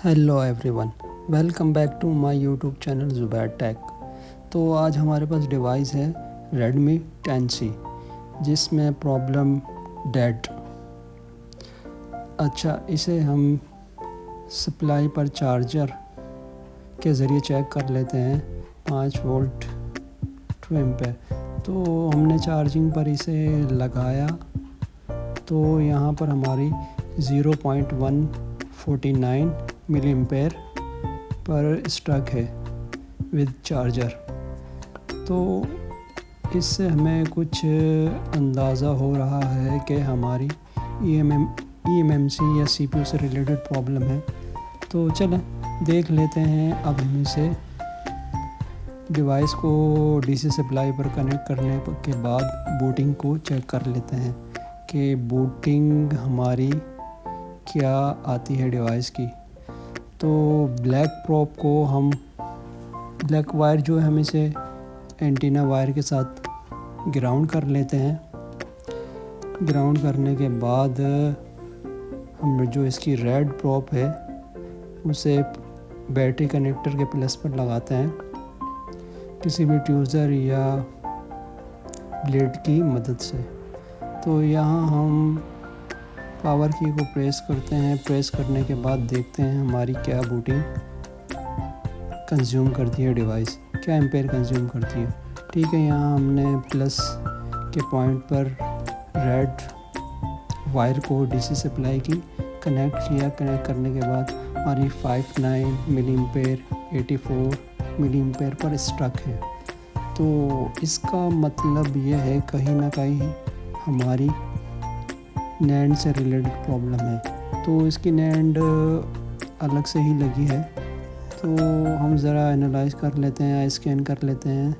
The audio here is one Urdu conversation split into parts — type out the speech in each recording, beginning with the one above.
Hello everyone, welcome back to my YouTube channel Zubair tech. تو آج ہمارے پاس ڈیوائس ہے ریڈمی 10C جس میں پرابلم ڈیڈ۔ اچھا، اسے ہم سپلائی پر چارجر کے ذریعے چیک کر لیتے ہیں 5 وولٹ 2 ایمپیر۔ تو ہم نے چارجنگ پر اسے لگایا تو یہاں پر ہماری 0.149 ملی ایمپیر پر اسٹک ہے ود چارجر۔ تو اس سے ہمیں کچھ اندازہ ہو رہا ہے کہ ہماری ای ایم ایم سی یا سی پی یو سے ریلیٹڈ پرابلم ہے۔ تو چلیں دیکھ لیتے ہیں۔ اب ہم اسے ڈیوائس کو ڈی سی سپلائی پر کنیکٹ کرنے کے بعد بوٹنگ کو چیک کر لیتے ہیں کہ بوٹنگ ہماری کیا آتی ہے ڈیوائس کی۔ تو بلیک پراپ کو ہم بلیک وائر جو ہے ہم اسے اینٹینا وائر کے ساتھ گراؤنڈ کر لیتے ہیں۔ گراؤنڈ کرنے کے بعد ہم جو اس کی ریڈ پراپ ہے اسے بیٹری کنیکٹر کے پلس پر لگاتے ہیں کسی بھی ٹیوزر یا بلیڈ کی مدد سے۔ تو یہاں ہم پاور کی کو پریس کرتے ہیں۔ پریس کرنے کے بعد دیکھتے ہیں ہماری کیا بوٹنگ کنزیوم کرتی ہے ڈیوائس، کیا ایمپیر کنزیوم کرتی ہے۔ ٹھیک ہے، یہاں ہم نے پلس کے پوائنٹ پر ریڈ وائر کو ڈی سی سپلائی کی کنیکٹ کیا۔ کنیکٹ کرنے کے بعد ہماری 59 ملی ایمپیر 84 ملی ایمپیر پر اسٹک ہے۔ تو اس کا مطلب یہ ہے کہیں نہ کہیں ہماری نینڈ سے ریلیٹڈ پرابلم ہے۔ تو اس کی نینڈ الگ سے ہی لگی ہے۔ تو ہم ذرا انالائز کر لیتے ہیں، اسکین کر لیتے ہیں۔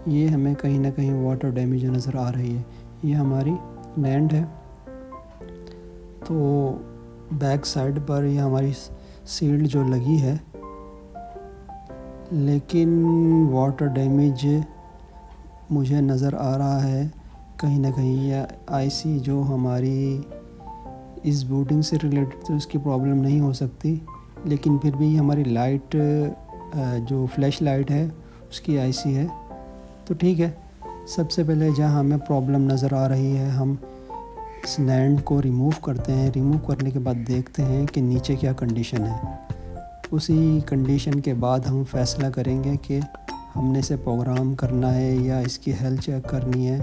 یہ ہمیں کہیں نہ کہیں واٹر ڈیمیج نظر آ رہی ہے۔ یہ ہماری نینڈ ہے۔ تو بیک سائڈ پر یہ ہماری سیلڈ جو لگی ہے، لیکن واٹر ڈیمیج مجھے نظر آ رہا ہے کہیں نہ کہیں۔ یہ آئی سی جو ہماری اس بوٹنگ سے ریلیٹڈ تو اس کی پرابلم نہیں ہو سکتی، لیکن پھر بھی ہماری لائٹ جو فلیش لائٹ ہے اس کی آئی سی ہے۔ تو ٹھیک ہے، سب سے پہلے جہاں ہمیں پرابلم نظر آ رہی ہے ہم اس نینڈ کو ریموو کرتے ہیں۔ ریموو کرنے کے بعد دیکھتے ہیں کہ نیچے کیا کنڈیشن ہے۔ اسی کنڈیشن کے بعد ہم فیصلہ کریں گے کہ ہم نے اسے پروگرام کرنا ہے یا اس کی ہیلتھ چیک کرنی ہے۔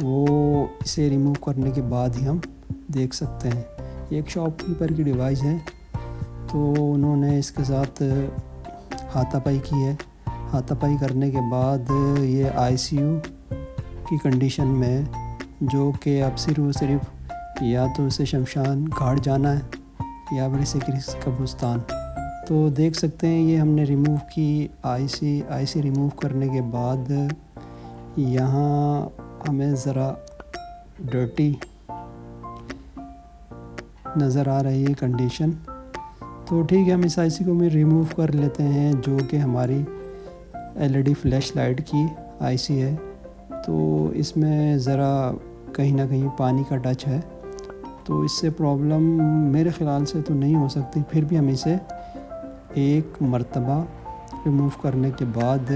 وہ اسے ریموو کرنے کے بعد ہی ہم دیکھ سکتے ہیں۔ یہ ایک شاپ کیپر کی ڈیوائس ہے، تو انہوں نے اس کے ساتھ ہاتھا پائی کی ہے۔ ہاتھا پائی کرنے کے بعد یہ آئی سی یو کی کنڈیشن میں، جو کہ اب صرف یا تو اسے شمشان گھاٹ جانا ہے یا پھر اسے کسی قبرستان۔ تو دیکھ سکتے ہیں یہ ہم نے ریموو کی آئی سی ریموو کرنے کے بعد یہاں ہمیں ذرا ڈرٹی نظر آ رہی ہے کنڈیشن۔ تو ٹھیک ہے، ہم اس آئی سی کو بھی ریموو کر لیتے ہیں، جو کہ ہماری L E D flash light کی آئی سی ہے۔ تو اس میں ذرا کہیں نہ کہیں پانی کا ٹچ ہے، تو اس سے پرابلم میرے خیال سے تو نہیں ہو سکتی۔ پھر بھی ہم اسے ایک مرتبہ ریموو کرنے کے بعد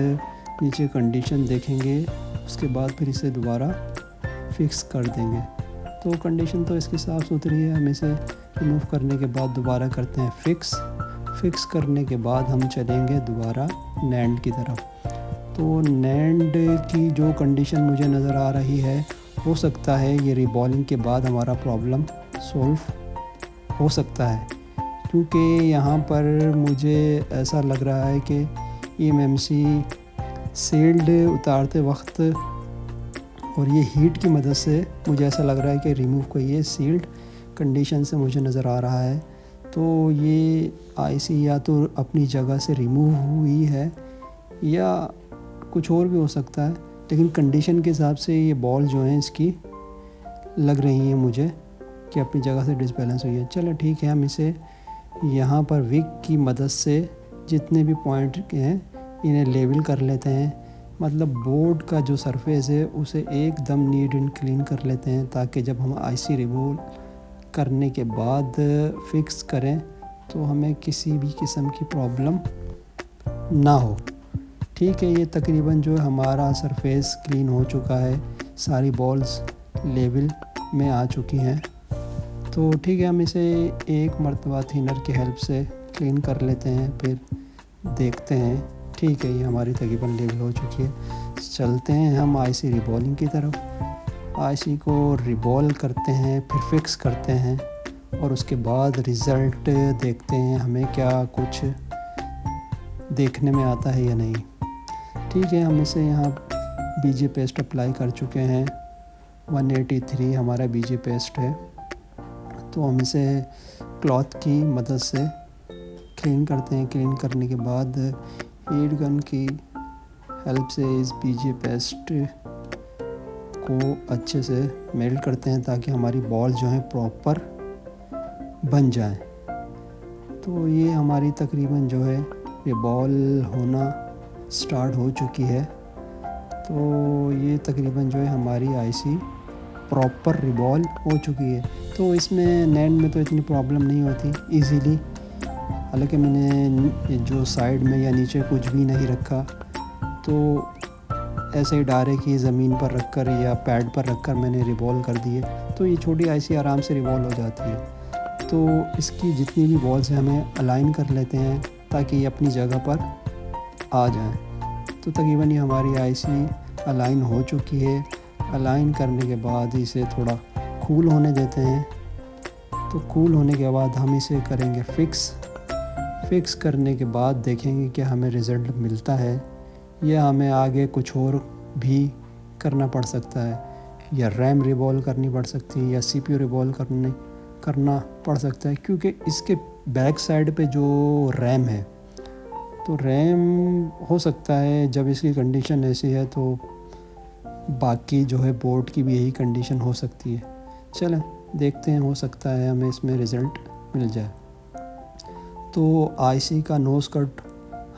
نیچے کنڈیشن دیکھیں گے، اس کے بعد پھر اسے دوبارہ فکس کر دیں گے۔ تو کنڈیشن تو اس کی صاف ستھری ہے۔ ہم اسے ریموو کرنے کے بعد دوبارہ کرتے ہیں فکس کرنے کے بعد ہم چلیں گے دوبارہ نینڈ کی طرف۔ تو نینڈ کی جو کنڈیشن مجھے نظر آ رہی ہے، ہو سکتا ہے یہ ریبالنگ کے بعد ہمارا پرابلم سولو ہو سکتا ہے، کیونکہ یہاں پر مجھے ایسا لگ رہا ہے کہ E M M C sealed اتارتے وقت اور یہ ہیٹ کی مدد سے مجھے ایسا لگ رہا ہے کہ ریموو کو یہ سیلڈ کنڈیشن سے مجھے نظر آ رہا ہے۔ تو یہ آئی سی یا تو اپنی جگہ سے ریموو ہوئی ہے یا کچھ اور بھی ہو سکتا ہے، لیکن کنڈیشن کے حساب سے یہ بال جو ہیں اس کی لگ رہی ہیں مجھے کہ اپنی جگہ سے ڈسبیلنس ہوئی ہے۔ چلو ٹھیک ہے، ہم اسے یہاں پر وک کی مدد سے جتنے بھی پوائنٹ ہیں انہیں لیول کر لیتے ہیں۔ مطلب بورڈ کا جو سرفیس ہے اسے ایک دم نیٹ اینڈ کلین کر لیتے ہیں، تاکہ جب ہم آئی سی ریموو کرنے کے بعد فکس کریں تو ہمیں کسی بھی قسم کی پرابلم نہ ہو. ٹھیک ہے, یہ تقریباً جو ہمارا سرفیس کلین ہو چکا ہے, ساری بالز لیول میں آ چکی ہیں. تو ٹھیک ہے, ہم اسے ایک مرتبہ تھنر کی ہیلپ سے کلین کر لیتے ہیں, پھر دیکھتے ہیں. ٹھیک ہے, یہ ہماری تقریباً لیول ہو چکی ہے. چلتے ہیں ہم آئی سی ریبولنگ کی طرف. آئی سی کو ریبول کرتے ہیں, پھر فکس کرتے ہیں, اور اس کے بعد رزلٹ دیکھتے ہیں ہمیں کیا کچھ دیکھنے میں آتا ہے یا نہیں. ٹھیک ہے, ہم اسے یہاں بی جے پیسٹ اپلائی کر چکے ہیں. 183 ہمارا بی جے پیسٹ ہے. تو ہم اسے کلاتھ کی مدد سے کلین کرتے ہیں. کلین کرنے کے بعد ہیٹ گن کی ہیلپ سے اس بی جے پیسٹ کو اچھے سے میلٹ کرتے ہیں تاکہ ہماری بال جو ہیں پراپر بن جائیں. تو یہ ہماری تقریباً جو ہے یہ بال ہونا سٹارٹ ہو چکی ہے. تو یہ تقریباً جو ہے ہماری آئی سی پراپر ریبال ہو چکی ہے. تو اس میں نینڈ میں تو اتنی پرابلم نہیں ہوتی ایزیلی, حالانکہ میں نے جو سائڈ میں یا نیچے کچھ بھی نہیں رکھا, تو ایسے ہی ڈائریکٹ ہی زمین پر رکھ کر یا پیڈ پر رکھ کر میں نے ریبال کر دیے. تو یہ چھوٹی آئی سی آرام سے ریبال ہو جاتی ہے. تو اس کی جتنی بھی بالز ہیں ہمیں الائن کر لیتے ہیں تاکہ یہ اپنی جگہ پر آ جائیں. تو تقریباً یہ ہماری آئی سی الائن ہو چکی ہے. الائن کرنے کے بعد اسے تھوڑا کول ہونے دیتے ہیں. تو کول ہونے کے بعد ہم اسے کریں گے فکس. فکس کرنے کے بعد دیکھیں گے کہ ہمیں رزلٹ ملتا ہے یا ہمیں آگے کچھ اور بھی کرنا پڑ سکتا ہے, یا ریم ریبال کرنی پڑ سکتی ہے, یا سی پی یو ریبال کرنا پڑ سکتا ہے, کیونکہ اس کے بیک سائڈ پہ جو ریم ہے, تو ریم ہو سکتا ہے جب اس کی کنڈیشن ایسی ہے تو باقی جو ہے بورڈ کی بھی یہی کنڈیشن ہو سکتی ہے. چلیں دیکھتے ہیں, ہو سکتا ہے ہمیں اس میں رزلٹ مل جائے. تو آئی سی کا نوز کٹ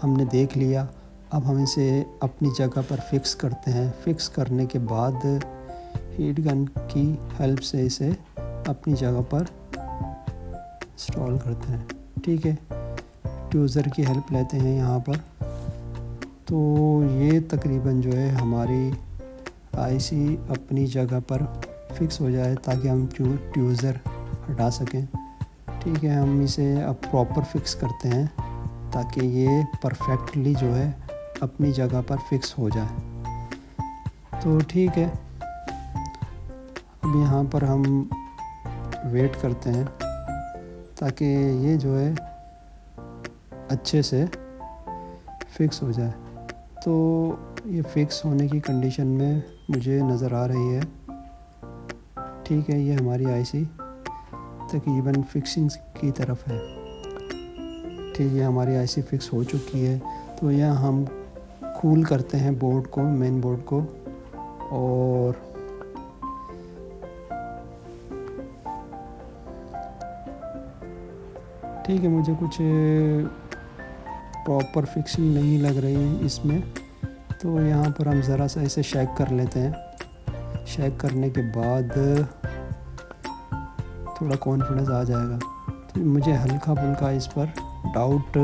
ہم نے دیکھ لیا. اب ہم اسے اپنی جگہ پر فکس کرتے ہیں. فکس کرنے کے بعد ہیٹ گن کی ہیلپ سے اسے اپنی جگہ پر انسٹال کرتے ہیں. ٹھیک ہے, ٹیوزر کی ہیلپ لیتے ہیں یہاں پر. تو یہ تقریباً جو ہے ہماری آئی سی اپنی جگہ پر فکس ہو جائے تاکہ ہم ٹیوزر ہٹا سکیں. ٹھیک ہے, ہم اسے اب پراپر فکس کرتے ہیں تاکہ یہ پرفیکٹلی جو ہے اپنی جگہ پر فکس ہو جائے. تو ٹھیک ہے, اب یہاں پر ہم ویٹ کرتے ہیں تاکہ یہ جو ہے اچھے سے فکس ہو جائے. تو یہ فکس ہونے کی کنڈیشن میں مجھے نظر آ رہی ہے. ٹھیک ہے, یہ ہماری آئی سی تقریباً فکسنگ کی طرف ہے. ٹھیک ہے, ہماری آئی سی فکس ہو چکی ہے. تو یہاں ہم کول کرتے ہیں بورڈ کو, مین بورڈ کو, اور ٹھیک ہے, مجھے کچھ پراپر فکسنگ نہیں لگ رہی اس میں. تو یہاں پر ہم ذرا سا اسے شیک کر لیتے ہیں. شیک کرنے کے بعد تھوڑا کانفیڈنس آ جائے گا. تو مجھے ہلکا پھلکا اس پر ڈاؤٹ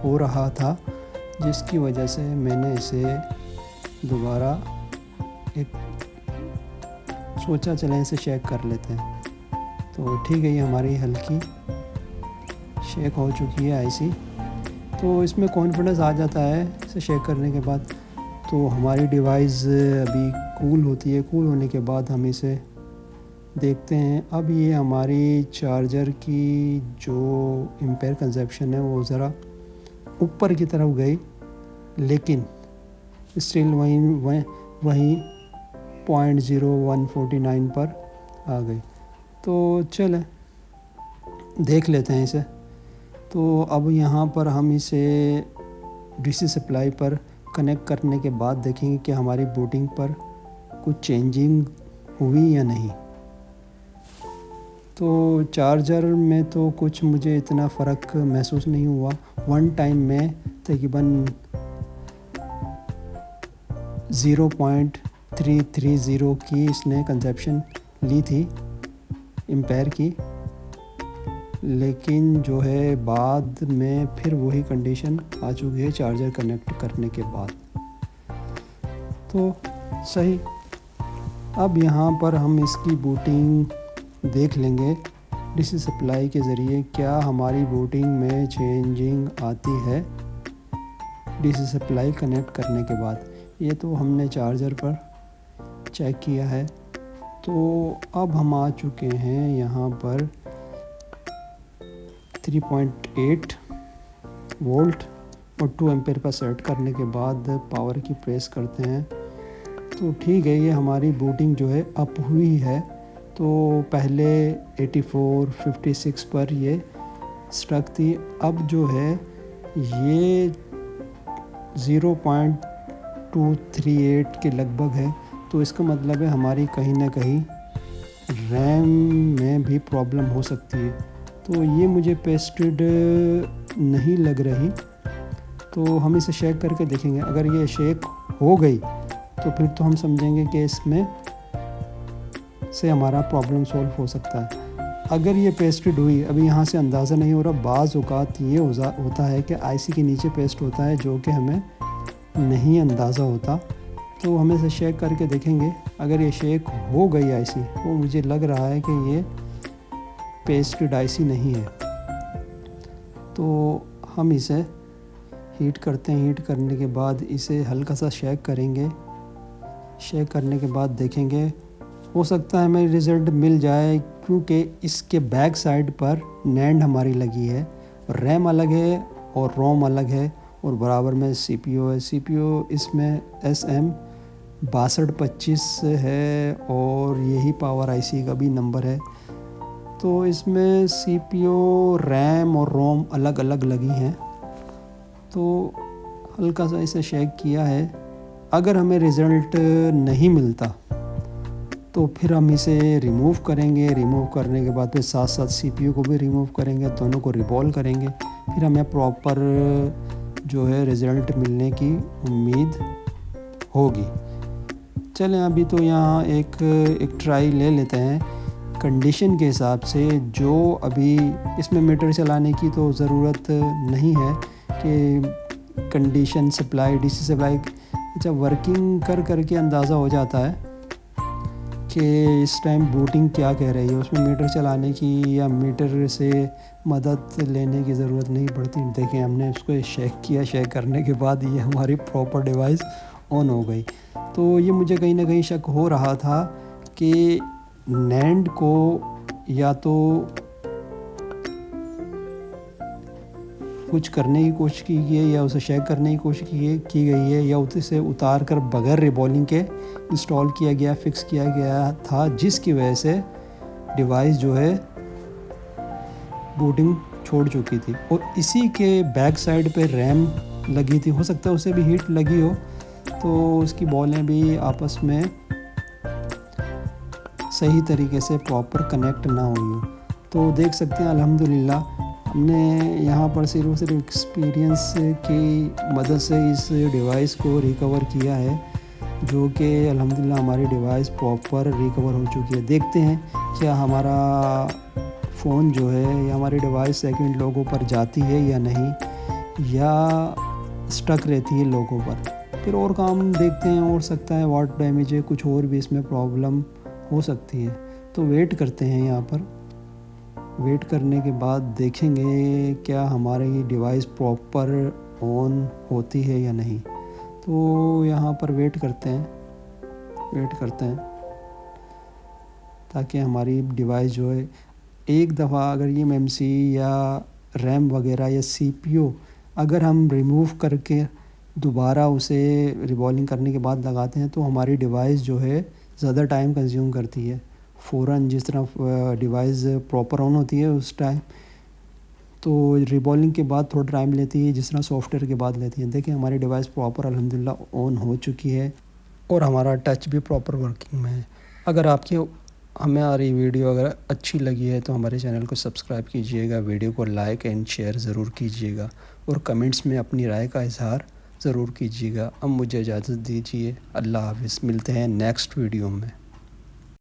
ہو رہا تھا, جس کی وجہ سے میں نے اسے دوبارہ ایک سوچا چلیں اسے شیک کر لیتے ہیں. تو ٹھیک ہے, یہ ہماری ہلکی شیک ہو چکی ہے آئی سی. تو اس میں کانفیڈنس آ جاتا ہے اسے شیک کرنے کے بعد. تو ہماری ڈیوائس ابھی کول ہوتی ہے. کول ہونے کے بعد ہم اسے دیکھتے ہیں. اب یہ ہماری چارجر کی جو ایمپیئر کنزپشن ہے وہ ذرا اوپر کی طرف گئی, لیکن اسٹل وہیں 0.0149 پر آ گئی. تو چلیں دیکھ لیتے ہیں اسے. تو اب یہاں پر ہم اسے ڈی سی سپلائی پر کنیکٹ کرنے کے بعد دیکھیں گے کہ ہماری بوٹنگ پر کچھ چینجنگ ہوئی یا نہیں. تو چارجر میں تو کچھ مجھے اتنا فرق محسوس نہیں ہوا. ون ٹائم میں تقریباً 0.330 کی اس نے کنزپشن لی تھی ایمپیئر کی, لیکن جو ہے بعد میں پھر وہی کنڈیشن آ چکی ہے چارجر کنیکٹ کرنے کے بعد. تو صحیح. اب یہاں پر ہم اس کی بوٹنگ دیکھ لیں گے ڈی سی سپلائی کے ذریعے کیا ہماری بوٹنگ میں چینجنگ آتی ہے ڈی سی سپلائی کنیکٹ کرنے کے بعد. یہ تو ہم نے چارجر پر چیک کیا ہے. تو اب ہم آ چکے ہیں یہاں پر 3.8 وولٹ اور 2 ایمپیئر پر سیٹ کرنے کے بعد پاور کی پریس کرتے ہیں. تو ٹھیک ہے, یہ ہماری بوٹنگ جو ہے اپ ہوئی ہے. تو پہلے 84 56 پر یہ سٹک تھی. اب جو ہے یہ 0.238 کے لگ بھگ ہے. تو اس کا مطلب ہے ہماری کہیں نہ کہیں ریم میں بھی پرابلم ہو سکتی ہے. تو یہ مجھے پیسٹڈ نہیں لگ رہی. تو ہم اسے شیک کر کے دیکھیں گے. اگر یہ شیک ہو گئی تو پھر تو ہم سمجھیں گے کہ اس میں سے ہمارا پرابلم سولو ہو سکتا ہے. اگر یہ پیسٹڈ ہوئی, ابھی یہاں سے اندازہ نہیں ہو رہا. بعض اوقات یہ ہوتا ہے کہ آئی سی کے نیچے پیسٹ ہوتا ہے جو کہ ہمیں نہیں اندازہ ہوتا. تو ہم اسے شیک کر کے دیکھیں گے. اگر یہ شیک ہو گئی آئی سی, وہ مجھے لگ رہا ہے کہ یہ پیسٹڈ آئی سی نہیں ہے. تو ہم اسے ہیٹ کرتے ہیں. ہیٹ کرنے کے بعد اسے ہلکا سا شیک کریں گے. شیک کرنے کے بعد دیکھیں گے, ہو سکتا ہے ہمیں رزلٹ مل جائے, کیونکہ اس کے بیک سائڈ پر نینڈ ہماری لگی ہے. ریم الگ ہے اور روم الگ ہے, اور برابر میں سی پی یو ہے. سی پی یو اس میں SM 6225 ہے, اور یہی پاور آئی سی کا بھی نمبر ہے. تو اس میں سی پی یو, ریم اور روم الگ الگ لگی ہیں. تو ہلکا سا اسے شیک کیا ہے. اگر ہمیں رزلٹ نہیں ملتا تو پھر ہم اسے ریموو کریں گے. ریموو کرنے کے بعد پھر ساتھ ساتھ سی پی یو کو بھی ریموو کریں گے. دونوں کو ریبال کریں گے. پھر ہمیں پراپر جو ہے رزلٹ ملنے کی امید ہوگی. چلیں ابھی تو یہاں ایک ٹرائی لے لیتے ہیں کنڈیشن کے حساب سے. جو ابھی اس میں میٹر چلانے کی تو ضرورت نہیں ہے کہ condition supply, D C supply اچھا ورکنگ کر کے اندازہ ہو جاتا ہے کہ اس ٹائم بوٹنگ کیا کہہ رہی ہے. اس میں میٹر چلانے کی یا میٹر سے مدد لینے کی ضرورت نہیں پڑتی. دیکھیں ہم نے اس کو شیک کیا. شیک کرنے کے بعد یہ ہماری پراپر ڈیوائس آن ہو گئی. تو یہ مجھے کہیں نہ کہیں شک ہو رہا تھا کہ نینڈ کو یا تو کچھ کرنے کی کوشش کی گئی ہے, یا اسے شیک کرنے کی کوشش کی گئی ہے, یا اسے اتار کر بغیر ریبالنگ کے انسٹال کیا گیا, فکس کیا گیا تھا, جس کی وجہ سے ڈیوائس جو ہے بوٹنگ چھوڑ چکی تھی. اور اسی کے بیک سائڈ پہ ریم لگی تھی. ہو سکتا ہے اسے بھی ہیٹ لگی ہو, تو اس کی بالیں بھی آپس میں صحیح طریقے سے پراپر کنیکٹ نہ ہوئی ہو. تو دیکھ سکتے ہیں الحمدللہ ہم نے یہاں پر صرف ایکسپیرینس کی مدد سے اس ڈیوائس کو ریکور کیا ہے, جو کہ الحمدللہ ہماری ڈیوائس پراپر ریکور ہو چکی ہے. دیکھتے ہیں کیا ہمارا فون جو ہے یا ہماری ڈیوائس سیکنڈ لوگوں پر جاتی ہے یا نہیں, یا اسٹک رہتی ہے لوگوں پر. پھر اور کام دیکھتے ہیں. ہو سکتا ہے واٹ ڈیمیج ہے, کچھ اور بھی اس میں پرابلم ہو سکتی ہے. تو ویٹ کرتے ہیں. یہاں پر ویٹ کرنے کے بعد دیکھیں گے کیا ہماری ڈیوائس پراپر آن ہوتی ہے یا نہیں. تو یہاں پر ویٹ کرتے ہیں تاکہ ہماری ڈیوائس جو ہے ایک دفعہ اگر یہ ایم سی یا ریم وغیرہ یا سی پی یو اگر ہم ریموو کر کے دوبارہ اسے ریبالنگ کرنے کے بعد لگاتے ہیں تو ہماری ڈیوائس جو ہے زیادہ ٹائم کنزیوم کرتی ہے. فوراً جس طرح ڈیوائس پراپر آن ہوتی ہے اس ٹائم, تو ریبالنگ کے بعد تھوڑا ٹائم لیتی ہے جس طرح سافٹ ویئر کے بعد لیتی ہے. دیکھیں ہماری ڈیوائس پراپر الحمدللہ آن ہو چکی ہے, اور ہمارا ٹچ بھی پراپر ورکنگ میں ہے. اگر آپ کی ہماری ویڈیو اگر اچھی لگی ہے تو ہمارے چینل کو سبسکرائب کیجئے گا, ویڈیو کو لائک اینڈ شیئر ضرور کیجئے گا, اور کمنٹس میں اپنی رائے کا اظہار ضرور کیجیے گا. اب مجھے اجازت دیجیے. اللہ حافظ. ملتے ہیں نیکسٹ ویڈیو میں.